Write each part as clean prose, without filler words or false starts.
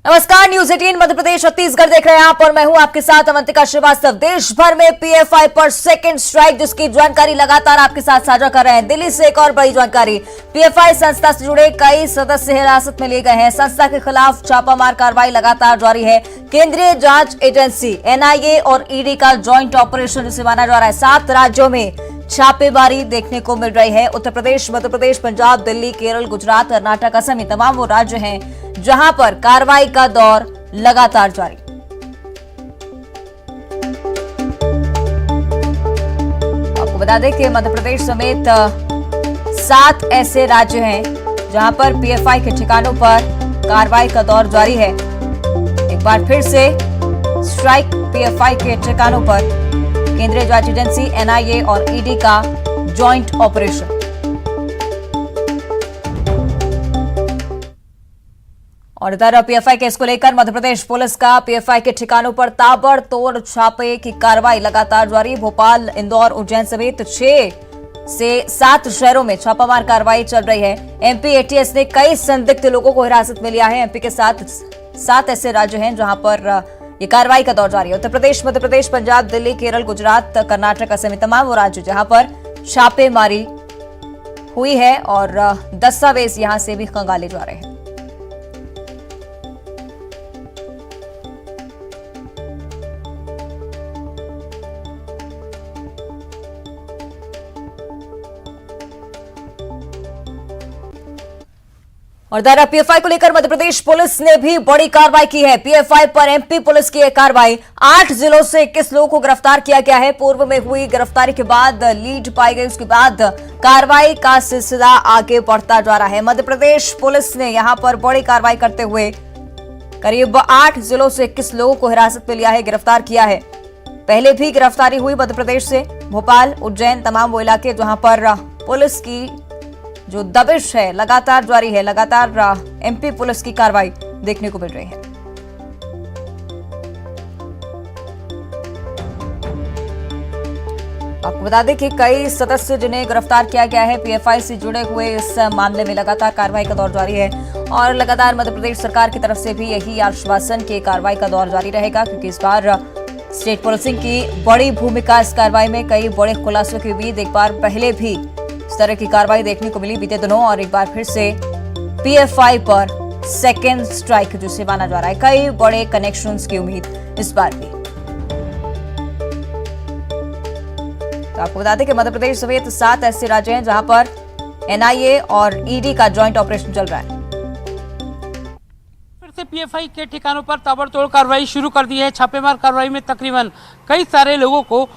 नमस्कार, न्यूज 18 मध्य प्रदेश छत्तीसगढ़ देख रहे हैं आप और मैं हूं आपके साथ अवंतिका श्रीवास्तव। देश भर में पीएफआई पर सेकंड स्ट्राइक, जिसकी जानकारी लगातार आपके साथ साझा कर रहे हैं। दिल्ली से एक और बड़ी जानकारी, पीएफआई संस्था से जुड़े कई सदस्य हिरासत में लिए गए हैं। संस्था के खिलाफ छापामार कार्रवाई लगातार जारी है। केंद्रीय जांच एजेंसी एनआईए और ईडी का ज्वाइंट ऑपरेशन जिसे माना जा रहा है। 7 राज्यों में छापेमारी देखने को मिल रही है। उत्तर प्रदेश, मध्य प्रदेश, पंजाब, दिल्ली, केरल, गुजरात, कर्नाटक, असम, तमाम वो राज्य हैं जहां पर कार्रवाई का दौर लगातार जारी। आपको बता दें कि मध्य प्रदेश समेत 7 ऐसे राज्य हैं जहां पर पीएफआई के ठिकानों पर कार्रवाई का दौर जारी है। एक बार फिर से स्ट्राइक पीएफआई के ठिकानों पर केंद्रीय जांच एजेंसी एनआईए और ईडी का ज्वाइंट ऑपरेशन। और इधर पीएफआई केस को लेकर मध्य प्रदेश पुलिस का पीएफआई के ठिकानों पर ताबड़तोड़ छापे की कार्रवाई लगातार जारी। भोपाल, इंदौर, उज्जैन समेत 6 से 7 शहरों में छापामार कार्रवाई चल रही है। एमपी एटीएस ने कई संदिग्ध लोगों को हिरासत में लिया है। एमपी के साथ 7 ऐसे राज्य हैं जहां पर ये कार्रवाई का दौर जारी है। उत्तर प्रदेश, मध्य प्रदेश, पंजाब, दिल्ली, केरल, गुजरात, कर्नाटक, असम, तमाम वो राज्य जहां पर छापेमारी हुई है और दस्तावेज यहां से भी खंगाले जा रहे हैं। और इधर पीएफआई को लेकर मध्य प्रदेश पुलिस ने भी बड़ी कार्रवाई की है। पीएफआई पर एमपी पुलिस की कार्रवाई, 8 जिलों से 21 लोगों को गिरफ्तार किया गया है। पूर्व में हुई गिरफ्तारी के बाद लीड पाई गई, उसके बाद कार्रवाई का सिलसिला आगे बढ़ता जा रहा है। मध्य प्रदेश पुलिस ने यहां पर बड़ी कार्रवाई करते हुए करीब 8 जिलों से 21 लोगों को हिरासत में लिया है, गिरफ्तार किया है। पहले भी गिरफ्तारी हुई मध्य प्रदेश से, भोपाल, उज्जैन, तमाम वो इलाके जहां पर पुलिस की जो दबिश है लगातार जारी है। लगातार एमपी पुलिस की कार्रवाई देखने को मिल रही है। आपको बता दें कि कई सदस्य जिन्हें गिरफ्तार किया गया है पीएफआई से जुड़े हुए इस मामले में लगातार कार्रवाई का दौर जारी है। और लगातार मध्य प्रदेश सरकार की तरफ से भी यही आश्वासन कि कार्रवाई का दौर जारी रहेगा, क्योंकि इस बार स्टेट पुलिसिंग की बड़ी भूमिका इस कार्रवाई में। कई बड़े खुलासों के बीच एक बार पहले भी इस तरह की कार्रवाई देखने को मिली बीते दिनों, और एक बार फिर से पीएफआई पर सेकेंड स्ट्राइक जिसे माना जा रहा है। कई बड़े कनेक्शंस की उम्मीद इस बार भी। तो आपको बता दें कि मध्य प्रदेश समेत 7 ऐसे राज्य हैं जहां पर एनआईए और ईडी का ज्वाइंट ऑपरेशन चल रहा है। फिर से पीएफआई के ठिकानों पर ताबड़तोड़ कार्रवाई शुरू कर दी है। छापेमार कार्रवाई में तकरीबन कई सारे लोगों को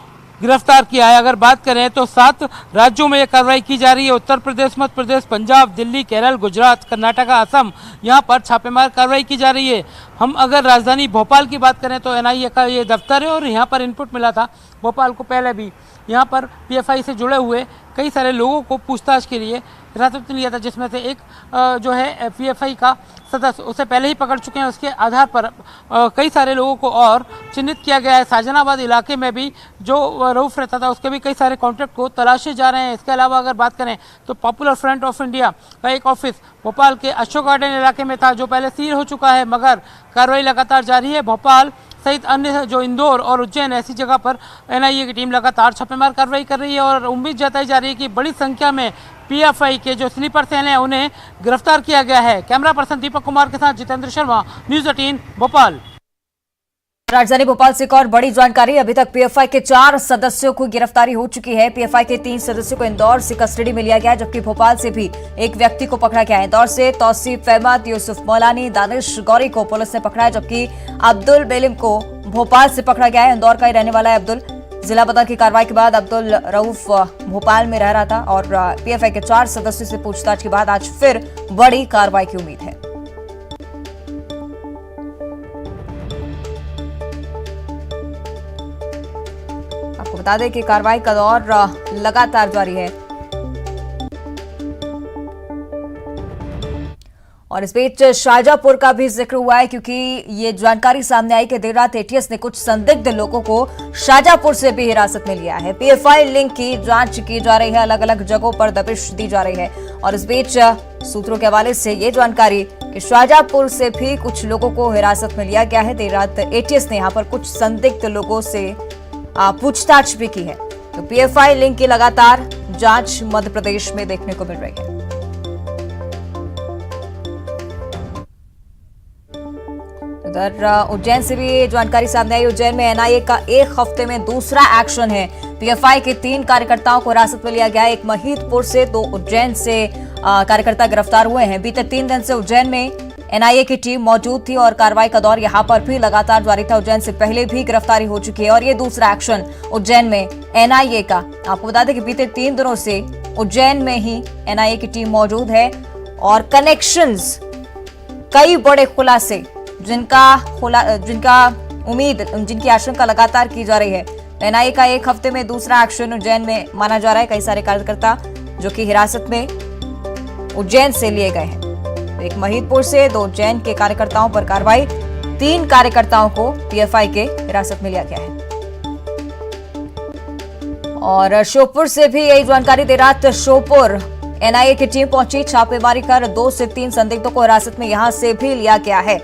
गिरफ्तार किया है। अगर बात करें तो 7 राज्यों में यह कार्रवाई की जा रही है। उत्तर प्रदेश, मध्य प्रदेश, पंजाब, दिल्ली, केरल, गुजरात, कर्नाटक, असम, यहाँ पर छापेमार कार्रवाई की जा रही है। हम अगर राजधानी भोपाल की बात करें तो एनआईए का ये दफ्तर है और यहाँ पर इनपुट मिला था भोपाल को पहले भी। यहाँ पर पीएफआई से जुड़े हुए कई सारे लोगों को पूछताछ के लिए हिरासत में लिया था, जिसमें से एक जो है पीएफआई का सदस्य, उसे पहले ही पकड़ चुके हैं। उसके आधार पर कई सारे लोगों को और चिन्हित किया गया है। साजनाबाद इलाके में भी जो रऊफ रहता था उसके भी कई सारे कॉन्ट्रैक्ट को तलाशे जा रहे हैं। इसके अलावा अगर बात करें तो पॉपुलर फ्रंट ऑफ इंडिया का एक ऑफिस भोपाल के अशोक गार्डन इलाके में था, जो पहले सील हो चुका है, मगर कार्रवाई लगातार जारी है। भोपाल सहित अन्य जो इंदौर और उज्जैन ऐसी जगह पर एनआईए की टीम लगातार छापेमार कार्रवाई कर रही है और उम्मीद जताई जा रही है कि बड़ी संख्या में पीएफआई के जो स्लीपर सेल हैं उन्हें गिरफ्तार किया गया है। कैमरा पर्सन दीपक कुमार के साथ जितेंद्र शर्मा, न्यूज 18 भोपाल। राजधानी भोपाल से एक और बड़ी जानकारी, अभी तक पीएफआई के 4 सदस्यों को गिरफ्तारी हो चुकी है। पीएफआई के 3 सदस्यों को इंदौर से कस्टडी में लिया गया है, जबकि भोपाल से भी एक व्यक्ति को पकड़ा गया है। इंदौर से तौसीफ अहमद, यूसुफ मौलानी, दानिश गौरी को पुलिस ने पकड़ा है, जबकि अब्दुल बेलिम को भोपाल से पकड़ा गया है। इंदौर का ही रहने वाला है अब्दुल। जिला बदल की कार्रवाई के बाद अब्दुल रऊफ भोपाल में रह रहा था और पीएफआई के 4 सदस्यों से पूछताछ के बाद आज फिर बड़ी कार्रवाई की उम्मीद है। आपको बता दें कि कार्रवाई का दौर लगातार जारी है। और इस बीच शाहजहांपुर का भी जिक्र हुआ है, क्योंकि ये जानकारी सामने आई कि देर रात एटीएस ने कुछ संदिग्ध लोगों को शाहजहांपुर से भी हिरासत में लिया है। पीएफआई लिंक की जांच की जा रही है, अलग अलग जगहों पर दबिश दी जा रही है। और इस बीच सूत्रों के हवाले से ये जानकारी कि शाहजहांपुर से भी कुछ लोगों को हिरासत में लिया गया है। देर रात एटीएस ने यहां पर कुछ संदिग्ध लोगों से पूछताछ भी की है। तो पीएफआई लिंक की लगातार जांच मध्य प्रदेश में देखने को मिल रही है। उधर उज्जैन से भी जानकारी सामने आई। उज्जैन में एनआईए का एक हफ्ते में दूसरा एक्शन है। पीएफआई के 3 कार्यकर्ताओं को हिरासत में लिया गया है। एक महिदपुर से, 2 उज्जैन से कार्यकर्ता गिरफ्तार हुए हैं। बीते 3 दिन से उज्जैन में एनआईए की टीम मौजूद थी और कार्रवाई का दौर यहां पर भी लगातार जारी था। उज्जैन से पहले भी गिरफ्तारी हो चुकी है और ये दूसरा एक्शन उज्जैन में एनआईए का। आपको बता दें कि बीते 3 दिनों से उज्जैन में ही एनआईए की टीम मौजूद है और कनेक्शंस, कई बड़े खुलासे जिनकी आशंका लगातार की जा रही है। एनआईए का एक हफ्ते में दूसरा एक्शन उज्जैन में माना जा रहा है। कई सारे कार्यकर्ता जो कि हिरासत में उज्जैन से लिए गए हैं। एक महिदपुर से, 2 उज्जैन के कार्यकर्ताओं पर कार्रवाई, 3 कार्यकर्ताओं को पीएफआई के हिरासत में लिया गया है। और श्योपुर से भी यही जानकारी। देर रात श्योपुर एनआईए की टीम पहुंची, छापेमारी कर 2 से 3 संदिग्धों को हिरासत में यहां से भी लिया गया है।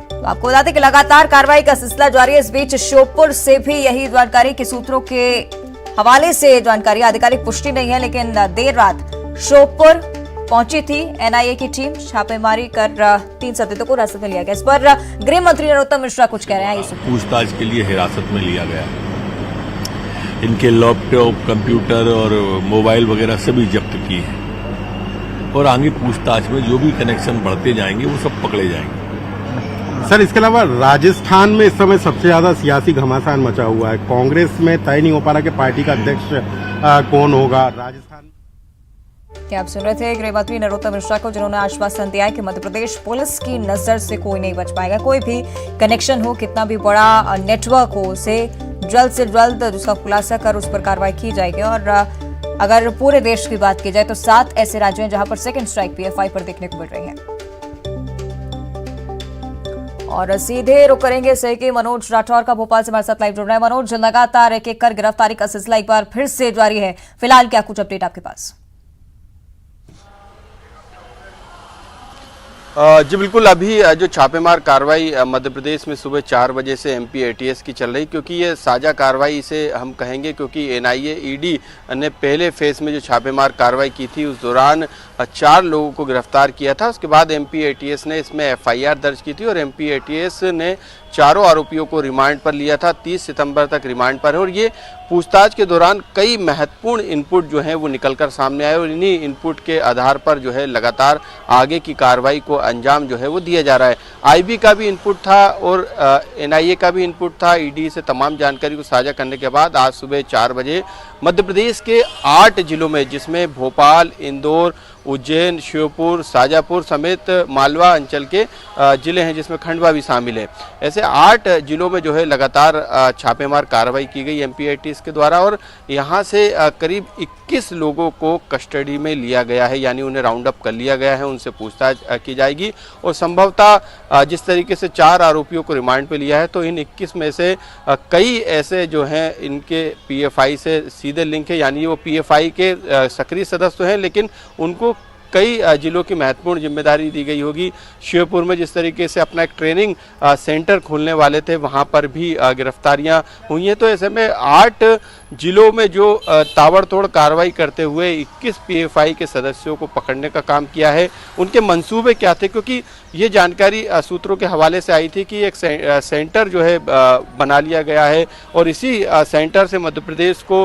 तो आपको बता दें कि लगातार कार्रवाई का सिलसिला जारी है। इस बीच श्योपुर से भी यही जानकारी कि सूत्रों के हवाले से जानकारी, आधिकारिक पुष्टि नहीं है, लेकिन देर रात श्योपुर पहुंची थी एनआईए की टीम। छापेमारी कर 3 संदिग्धों को हिरासत में लिया गया। इस पर गृह मंत्री नरोत्तम मिश्रा कुछ कह रहे हैं। पूछताछ के लिए हिरासत में लिया गया। इनके लैपटॉप, कंप्यूटर और मोबाइल वगैरह सभी जब्त किए हैं और आगे पूछताछ में जो भी कनेक्शन बढ़ते जाएंगे वो सब पकड़े जाएंगे। सर, इसके अलावा राजस्थान में इस समय सबसे ज्यादा सियासी घमासान मचा हुआ है। कांग्रेस में तय नहीं हो पा रहा कि पार्टी का अध्यक्ष कौन होगा। राजस्थान क्या आप सुन रहे थे गृह मंत्री नरोत्तम मिश्रा को, जिन्होंने आश्वासन दिया है कि मध्य प्रदेश पुलिस की नजर से कोई नहीं बच पाएगा। कोई भी कनेक्शन हो, कितना भी बड़ा नेटवर्क हो, उसे जल्द से जल्द उसका खुलासा कर उस पर कार्रवाई की जाएगी। और अगर पूरे देश की बात की जाए तो 7 ऐसे राज्य हैं जहां पर सेकंड स्ट्राइक पीएफआई पर देखने को मिल रही है। और सीधे रुक करेंगे सहयोगी मनोज राठौर का, भोपाल से हमारे साथ लाइव जुड़ रहे हैं। मनोज, लगातार एक कर गिरफ्तारी का सिलसिला एक बार फिर से जारी है। फिलहाल क्या कुछ अपडेट आपके पास? जी बिल्कुल, अभी जो छापेमार कार्रवाई मध्य प्रदेश में सुबह 4 बजे से एमपी एटीएस की चल रही, क्योंकि ये साझा कार्रवाई इसे हम कहेंगे, क्योंकि एनआईए ईडी ने पहले फेज में जो छापेमार कार्रवाई की थी उस दौरान 4 लोगों को गिरफ्तार किया था। उसके बाद एमपी एटीएस ने इसमें एफआईआर दर्ज की थी और एमपी एटीएस ने चारों आरोपियों को रिमांड पर लिया था। 30 सितंबर तक रिमांड पर है और ये पूछताछ के दौरान कई महत्वपूर्ण इनपुट जो हैं वो निकलकर सामने आए और इन्हीं इनपुट के आधार पर जो है लगातार आगे की कार्रवाई को अंजाम जो है वो दिया जा रहा है। आईबी का भी इनपुट था और एनआईए का भी इनपुट था। ईडी से तमाम जानकारी को साझा करने के बाद आज सुबह 4 बजे मध्य प्रदेश के 8 जिलों में, जिसमें भोपाल, इंदौर, उज्जैन, श्योपुर, शाहजहांपुर समेत मालवा अंचल के जिले हैं, जिसमें खंडवा भी शामिल है, ऐसे 8 जिलों में जो है लगातार छापेमार कार्रवाई की गई एमपी एटीएस के द्वारा और यहाँ से करीब 21 लोगों को कस्टडी में लिया गया है, यानी उन्हें राउंड अप कर लिया गया है। उनसे पूछताछ की जाएगी और संभवतः जिस तरीके से 4 आरोपियों को रिमांड पे लिया है तो इन 21 में से कई ऐसे जो हैं इनके पीएफआई से सीधे लिंक है, यानी वो पीएफआई के सक्रिय सदस्य हैं, लेकिन उनको कई जिलों की महत्वपूर्ण जिम्मेदारी दी गई होगी। श्योपुर में जिस तरीके से अपना एक ट्रेनिंग सेंटर खोलने वाले थे, वहां पर भी गिरफ्तारियां हुई हैं। तो ऐसे में 8 जिलों में जो ताबड़तोड़ कार्रवाई करते हुए 21 पीएफआई के सदस्यों को पकड़ने का काम किया है, उनके मंसूबे क्या थे, क्योंकि ये जानकारी सूत्रों के हवाले से आई थी कि एक सेंटर जो है बना लिया गया है और इसी सेंटर से मध्य प्रदेश को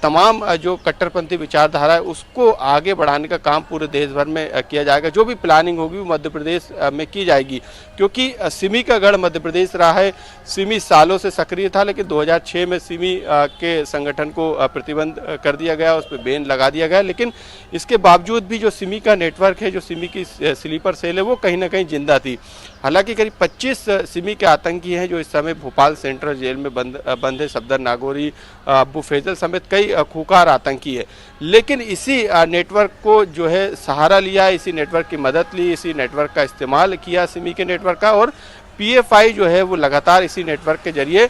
तमाम जो कट्टरपंथी विचारधारा है उसको आगे बढ़ाने का काम पूरे देश भर में किया जाएगा। जो भी प्लानिंग होगी वो मध्य प्रदेश में की जाएगी, क्योंकि सिमी का गढ़ मध्य प्रदेश रहा है। सिमी सालों से सक्रिय था, लेकिन 2006 में सिमी के संगठन को प्रतिबंध कर दिया गया, उस पर बैन लगा दिया गया। लेकिन इसके बावजूद भी जो सिमी का नेटवर्क है, जो सिमी की स्लीपर सेल है, वो कहीं ना कहीं जिंदा थी। हालांकि करीब 25 सिमी के आतंकी हैं जो इस समय भोपाल सेंट्रल जेल में बंद है। सफदर नागौरी, अब्बू फैजल समेत कई खूंखार आतंकी है, लेकिन इसी नेटवर्क को जो है सहारा लिया, इसी नेटवर्क की मदद ली, इसी नेटवर्क का इस्तेमाल किया सिमी के नेटवर्क का, और पीएफआई जो है वो लगातार इसी नेटवर्क के जरिए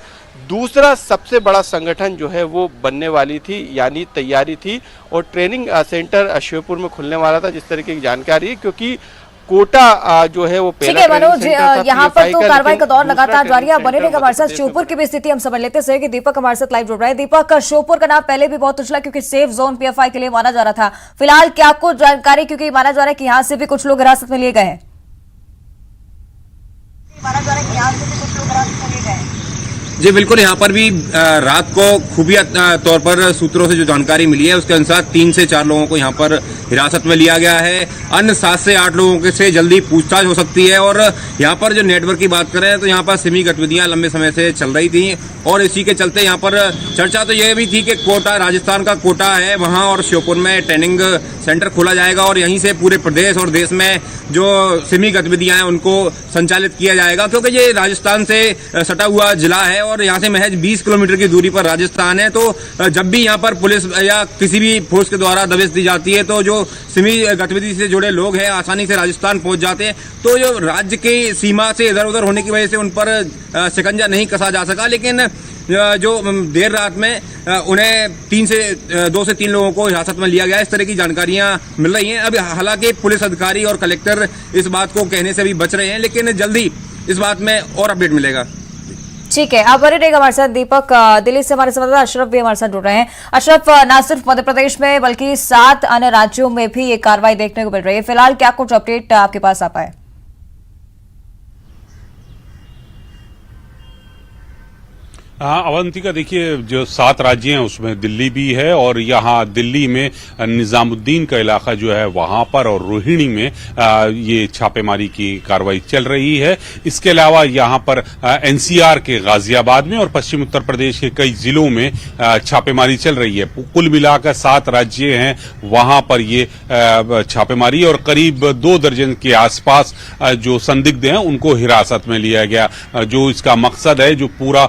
दूसरा सबसे बड़ा संगठन जो है वो बनने वाली थी, यानी तैयारी थी। और ट्रेनिंग सेंटर श्योपुर में खुलने वाला था, जिस तरीके की जानकारी, क्योंकि कोटा जो है वो ठीक है मनोज, यहाँ पर तो कार्रवाई का दौर लगातार जारी है। बने रहेगा हमारे साथ। श्योपुर की भी स्थिति हम समझ लेते हैं कि दीपक हमारे साथ लाइव जुड़ रहे हैं। दीपक, श्योपुर का नाम पहले भी बहुत उछला क्योंकि सेफ जोन पीएफआई के लिए माना जा रहा था। फिलहाल क्या कुछ जानकारी, क्योंकि माना जा रहा है कि यहाँ से भी कुछ लोग हिरासत में लिए गए हैं। जी बिल्कुल, यहाँ पर भी रात को खुफिया तौर पर सूत्रों से जो जानकारी मिली है उसके अनुसार 3 से 4 लोगों को यहाँ पर हिरासत में लिया गया है। अन्य 7 से 8 लोगों के से जल्दी पूछताछ हो सकती है। और यहाँ पर जो नेटवर्क की बात करें तो यहाँ पर सिमी गतिविधियां लंबे समय से चल रही थी और इसी के चलते यहाँ पर चर्चा तो यह भी थी कि कोटा, राजस्थान का कोटा है वहाँ और श्योपुर में ट्रेनिंग सेंटर खोला जाएगा और यहीं से पूरे प्रदेश और देश में जो सिमी गतिविधियां हैं उनको संचालित किया जाएगा, क्योंकि ये राजस्थान से सटा हुआ जिला है और यहाँ से महज 20 किलोमीटर की दूरी पर राजस्थान है। तो जब भी यहाँ पर पुलिस या किसी भी फोर्स के द्वारा दबिश दी जाती है तो जो सिमी गतिविधि से जुड़े लोग हैं आसानी से राजस्थान पहुंच जाते हैं। तो जो राज्य की सीमा से इधर उधर होने की वजह से उन पर शिकंजा नहीं कसा जा सका, लेकिन जो देर रात में उन्हें 2 से 3 लोगों को हिरासत में लिया गया, इस तरह की जानकारियां मिल रही हैं। अभी हालांकि पुलिस अधिकारी और कलेक्टर इस बात को कहने से भी बच रहे हैं, लेकिन जल्दी इस बात में और अपडेट मिलेगा। ठीक है, आप बने रहेगा हमारे साथ। दीपक, दिल्ली से हमारे संवाददाता अशरफ भी हमारे साथ जुड़ रहे हैं। अशरफ, न सिर्फ मध्य प्रदेश में बल्कि 7 अन्य राज्यों में भी ये कार्रवाई देखने को मिल रही है। फिलहाल क्या कुछ अपडेट आपके पास आ पाए? हाँ अवंतिका, देखिए जो 7 राज्य हैं उसमें दिल्ली भी है और यहाँ दिल्ली में निजामुद्दीन का इलाका जो है वहां पर और रोहिणी में ये छापेमारी की कार्रवाई चल रही है। इसके अलावा यहाँ पर एनसीआर के गाजियाबाद में और पश्चिम उत्तर प्रदेश के कई जिलों में छापेमारी चल रही है। कुल मिलाकर 7 राज्य हैं वहां पर ये छापेमारी और करीब 2 दर्जन के आसपास जो संदिग्ध हैं उनको हिरासत में लिया गया। जो इसका मकसद है जो पूरा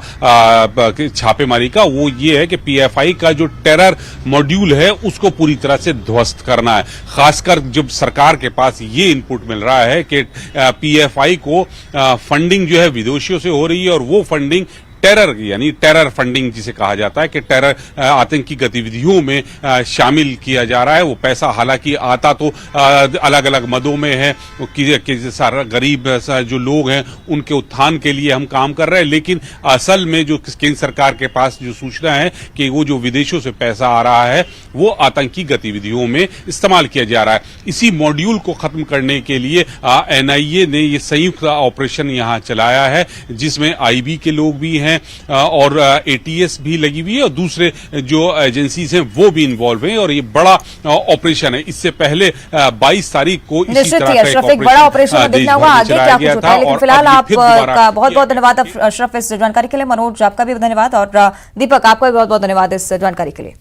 छापेमारी का वो ये है कि पीएफआई का जो टेरर मॉड्यूल है उसको पूरी तरह से ध्वस्त करना है। खासकर जब सरकार के पास ये इनपुट मिल रहा है कि पीएफआई को फंडिंग जो है विदेशियों से हो रही है और वो फंडिंग टेरर यानी टेरर फंडिंग जिसे कहा जाता है कि टेरर आतंकी गतिविधियों में शामिल किया जा रहा है। वो पैसा हालांकि आता तो अलग अलग मदों में है कि सारा गरीब जो लोग हैं उनके उत्थान के लिए हम काम कर रहे हैं, लेकिन असल में जो केंद्र सरकार के पास जो सूचना है कि वो जो विदेशों से पैसा आ रहा है वो आतंकी गतिविधियों में इस्तेमाल किया जा रहा है। इसी मॉड्यूल को खत्म करने के लिए एनआईए ने ये संयुक्त ऑपरेशन यहाँ चलाया है जिसमें आईबी के लोग भी हैं और एटीएस भी लगी हुई है और दूसरे जो एजेंसीज हैं वो भी इन्वॉल्व हैं और ये बड़ा ऑपरेशन है। इससे पहले 22 तारीख को इसी तरह का एक बड़ा ऑपरेशन देखना हुआ आगे क्या कुछ होता है। लेकिन फिलहाल आपका बहुत बहुत धन्यवाद अशरफ इस जानकारी के लिए। मनोज, आपका भी धन्यवाद और दीपक, आपका भी बहुत बहुत धन्यवाद इस जानकारी के लिए।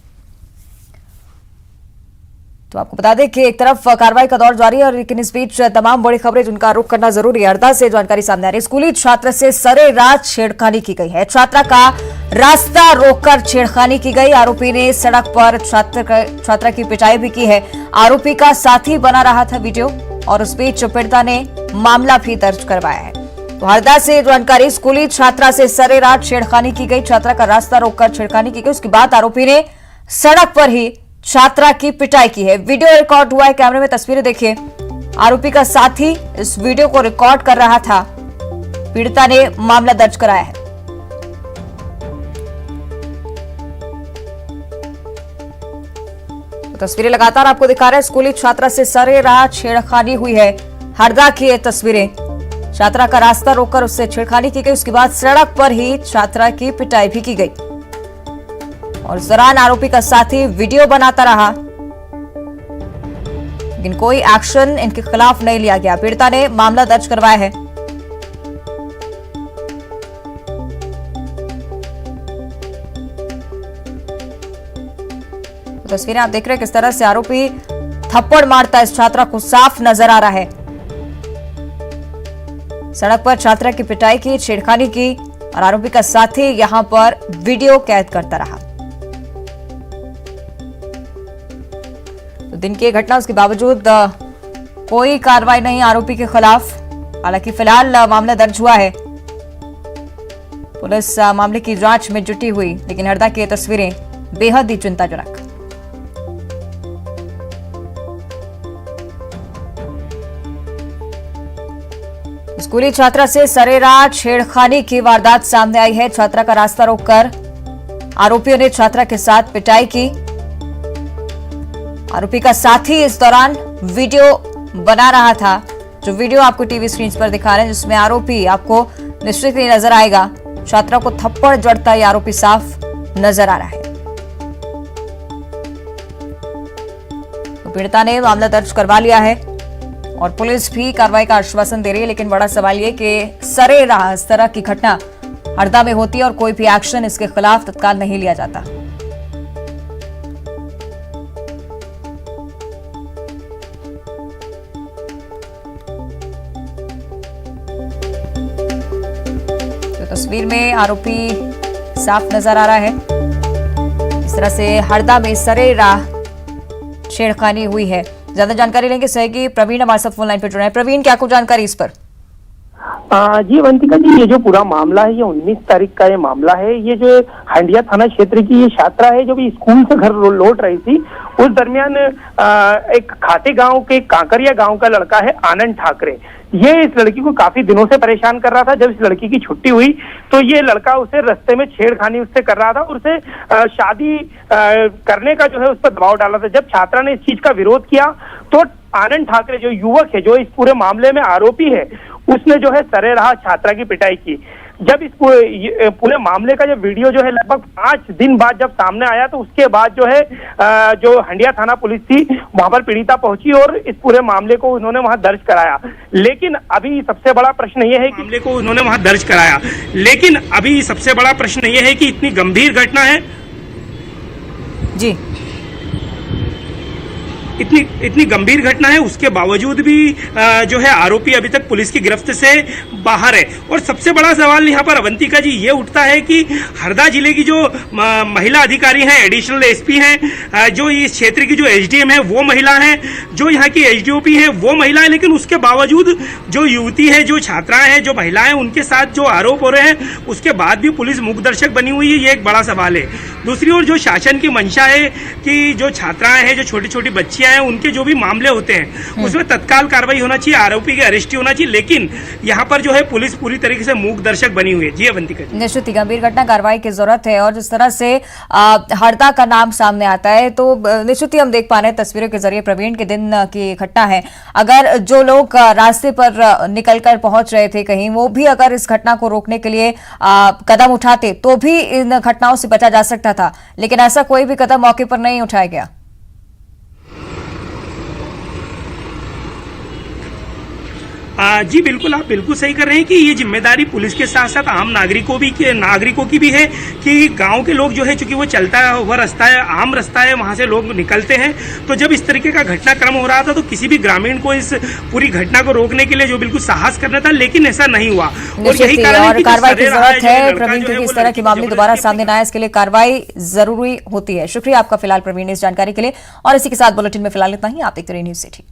तो आपको बता दें कि एक तरफ कार्रवाई का दौर जारी है और लेकिन इस बीच तमाम बड़ी खबरें जिनका रुख करना जरूरी है। हरदा से जानकारी सामने आ रही है। स्कूली छात्र से सरेरात छेड़खानी की गई है। छात्रा का रास्ता रोककर छेड़खानी की गई। आरोपी ने सड़क पर छात्रा की पिटाई भी की है। आरोपी का साथी बना रहा था वीडियो और उस बीच पीड़िता ने मामला भी दर्ज करवाया है। तो हरदा से जानकारी, स्कूली छात्रा से सरेरात छेड़खानी की गई। छात्रा का रास्ता रोककर छेड़खानी की गई। उसके बाद आरोपी ने सड़क पर ही छात्रा की पिटाई की है। वीडियो रिकॉर्ड हुआ है, कैमरे में तस्वीरें देखिए। आरोपी का साथी इस वीडियो को रिकॉर्ड कर रहा था। पीड़िता ने मामला दर्ज कराया है। तो तस्वीरें लगातार आपको दिखा रहे हैं। स्कूली छात्रा से सरेरात छेड़खानी हुई है। हरदा की ये तस्वीरें। छात्रा का रास्ता रोककर उससे छेड़खानी की गई। उसके बाद सड़क पर ही छात्रा की पिटाई भी की गई और इस दौरान आरोपी का साथी वीडियो बनाता रहा, लेकिन कोई एक्शन इनके खिलाफ नहीं लिया गया। पीड़िता ने मामला दर्ज करवाया है। तो तस्वीरें आप देख रहे हैं किस तरह से आरोपी थप्पड़ मारता इस छात्रा को साफ नजर आ रहा है। सड़क पर छात्रा की पिटाई की, छेड़खानी की और आरोपी का साथी यहां पर वीडियो कैद करता रहा। तो दिन की घटना, उसके बावजूद कोई कार्रवाई नहीं आरोपी के खिलाफ। हालांकि फिलहाल मामला दर्ज हुआ है। पुलिस मामले की जांच में जुटी हुई, लेकिन हरदा की तस्वीरें बेहद ही चिंताजनक। स्कूली छात्रा से सरेराह छेड़खानी की वारदात सामने आई है। छात्रा का रास्ता रोककर आरोपियों ने छात्रा के साथ पिटाई की। आरोपी का साथी इस दौरान वीडियो बना रहा था, जो वीडियो आपको टीवी स्क्रीन पर दिखा रहे हैं, जिसमें आरोपी आपको निश्चित ही नजर आएगा। छात्रा को थप्पड़ जड़ता ये आरोपी साफ नजर आ रहा है। तो पीड़िता ने मामला दर्ज करवा लिया है और पुलिस भी कार्रवाई का आश्वासन दे रही है, लेकिन बड़ा सवाल ये कि सरेराह इस तरह की घटना हरदा में होती है और कोई भी एक्शन इसके खिलाफ तत्काल नहीं लिया जाता। तो तस्वीर में आरोपी साफ नजर आ रहा है। इस तरह से हरदा में सरेराह छेड़खानी हुई है। ज्यादा जानकारी लेंगे सहयोगी प्रवीण हमारे साथ फोन लाइन पर जुड़े हैं। प्रवीण, क्या कुछ जानकारी इस पर? जी अवंतिका जी, ये जो पूरा मामला है ये 19 तारीख का ये मामला है। ये जो हंडिया थाना क्षेत्र की ये छात्रा है जो भी स्कूल से घर लौट रही थी, उस दरमियान एक खाते गांव के कांकरिया गांव का लड़का है आनंद ठाकरे। ये इस लड़की को काफी दिनों से परेशान कर रहा था। जब इस लड़की की छुट्टी हुई तो ये लड़का उसे रास्ते में छेड़खानी उससे कर रहा था और उसे शादी करने का जो है उस पर दबाव डाला था। जब छात्रा ने इस चीज का विरोध किया तो आनंद ठाकरे जो युवक है, जो इस पूरे मामले में आरोपी है, उसने जो है सरेराह छात्रा की पिटाई की। जब इस पूरे मामले का जब वीडियो जो है लगभग 5 दिन बाद जब सामने आया तो उसके बाद जो है जो हंडिया थाना पुलिस थी वहां पर पीड़िता पहुंची और इस पूरे मामले को उन्होंने वहां दर्ज कराया। लेकिन अभी सबसे बड़ा प्रश्न ये है कि मामले को उन्होंने वहां दर्ज कराया, लेकिन अभी सबसे बड़ा प्रश्न ये है कि इतनी गंभीर घटना है जी, इतनी गंभीर घटना है, उसके बावजूद भी जो है आरोपी अभी तक पुलिस की गिरफ्त से बाहर है। और सबसे बड़ा सवाल यहाँ पर अवंतिका जी ये उठता है कि हरदा जिले की जो महिला अधिकारी हैं, एडिशनल एसपी हैं, जो इस क्षेत्र की जो एसडीएम है वो महिला है, जो यहाँ की एसडीओपी है वो महिला है, लेकिन उसके बावजूद जो युवती है, जो छात्राएं हैं, जो महिलाएं, उनके साथ जो आरोप हो रहे हैं उसके बाद भी पुलिस मूकदर्शक बनी हुई है। ये एक बड़ा सवाल है। दूसरी ओर जो शासन की मंशा है कि जो छात्राएं हैं, जो छोटी छोटी बच्चियां हैं, उनके जो भी मामले होते हैं उसमें तत्काल कार्रवाई होना चाहिए, आरोपी की अरेस्ट होना चाहिए, लेकिन यहाँ पर जो है पुलिस पूरी तरीके से मूक दर्शक बनी हुई है। जी अवंतिका जी, निश्चित ही गंभीर घटना, कार्रवाई की जरूरत है। और जिस तरह से हरदा का नाम सामने आता है तो निश्चित ही हम देख पा रहे हैं तस्वीरों के जरिए प्रवीण के दिन की घटना है। अगर जो लोग रास्ते पर निकलकर पहुंच रहे थे कहीं, वो भी अगर इस घटना को रोकने के लिए कदम उठाते तो भी इन घटनाओं से बचा जा सकता था, लेकिन ऐसा कोई भी कदम मौके पर नहीं उठाया गया। जी बिल्कुल, आप बिल्कुल सही कर रहे हैं कि ये जिम्मेदारी पुलिस के साथ साथ आम नागरिकों की भी है कि गांव के लोग जो है, चूंकि वो चलता हुआ रास्ता है, आम रास्ता है, वहां से लोग निकलते हैं। तो जब इस तरीके का घटनाक्रम हो रहा था तो किसी भी ग्रामीण को इस पूरी घटना को रोकने के लिए जो बिल्कुल साहस करना था, लेकिन ऐसा नहीं हुआ। और यही कारण है कि कार्रवाई की जरूरत है प्रवीण, क्योंकि इस तरह के मामले दोबारा सामने न आए, इसके लिए कार्रवाई जरूरी होती है। शुक्रिया आपका फिलहाल प्रवीण इस जानकारी के लिए। और इसी के साथ बुलेटिन में फिलहाल इतना ही। आप देखते रहिए न्यूज़ सिटी।